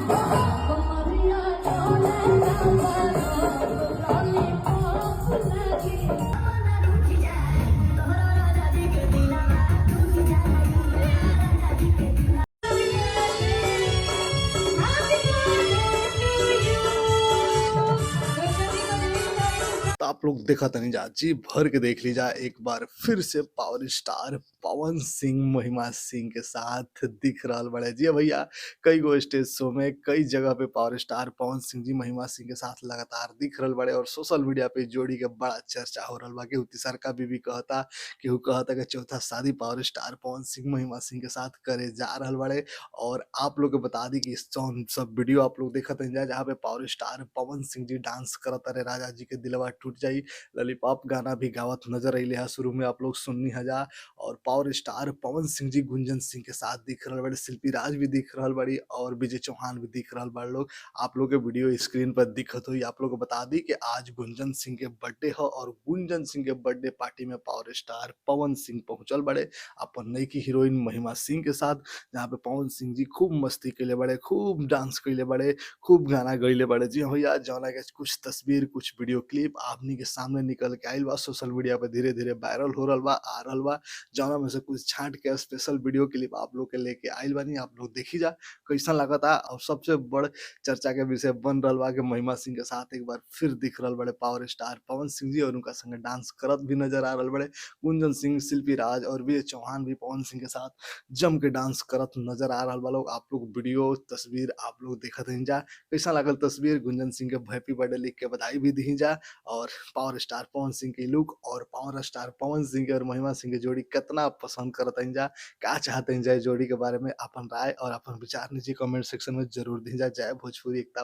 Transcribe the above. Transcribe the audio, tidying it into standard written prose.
तो आप लोग देखा तनी जा जी भर के देख लीजा एक बार फिर से पावर स्टार पवन सिंह महिमा सिंह के साथ दिख रहल बड़े जी भैया। कई गो स्टेज शो में कई जगह पे पावर स्टार पवन सिंह जी महिमा सिंह के साथ लगातार दिख रहल बड़े और सोशल मीडिया पे जोड़ी के बड़ा चर्चा हो रहल बा। केहू तिसरका बीबी कहता, केहू कहता कि चौथा शादी पावर स्टार पवन सिंह महिमा सिंह के साथ करे जा रहल बड़े। और आप लोग के बता दी कि इस जौन सब वीडियो आप लोग देखत हैं जहाँ पे power star Pawan Singh ji dance करत रहे राजा जी के दिलवा टूट जाई लॉलीपॉप गाना भी गावत नजर अइले है। शुरू में आप लोग सुननी हजा और पावर स्टार पवन सिंह जी गुंजन सिंह के साथ दिख रहल बड़े, शिल्पी राज भी दिख रहल बड़ी और विजय चौहान भी दिख रहल बड़ लोग। आप लोग के वीडियो स्क्रीन पर दिखत हुई। आप लोग को बता दी कि आज गुंजन सिंह के बर्थडे है और गुंजन सिंह के बर्थडे पार्टी में पावर स्टार पवन सिंह पहुंचल बड़े अपन नई की हीरोइन महिमा सिंह के साथ। जहाँ पे पवन सिंह जी खूब मस्ती कैले बड़े, खूब डांस कैले बड़े, खूब गाना गैले बड़े जी भैया। जौना के कुछ तस्वीर कुछ वीडियो क्लिप आपनी के सामने निकल के आइल बा, सोशल मीडिया पे धीरे धीरे वायरल हो रहल बा, आ रहल बा। जौना में से कुछ छांट के स्पेशल वीडियो क्लिप आप लोग के लेके आइल बानी। आप लोग देखी जा कैसा लागता। और सबसे बड़ चर्चा के विषय बन रहल बा कि महिमा सिंह के साथ एक बार फिर दिख रहल बड़े पावर स्टार पवन सिंह जी और उनका संगे डांस करत भी नजर आ रहल बड़े। गुंजन सिंह, शिल्पी राज और विजय चौहान भी पवन सिंह के साथ जम के डांस करत नजर आ रहल बा लोग। आप लोग वीडियो तस्वीर आप लोग देखत हइन जा कैसा लागल तस्वीर। गुंजन सिंह के हैप्पी बर्थडे लिख के बधाई भी दी जा। और पावर स्टार पवन सिंह की लुक और पावर स्टार पवन सिंह के और महिमा सिंह की जोड़ी कितना पसंद करत हइन जा, का चाहते हैं जोड़ी के बारे में अपन राय और अपन विचार नीचे कमेंट सेक्शन में जरूर दी जा। जय भोजपुरी एकता।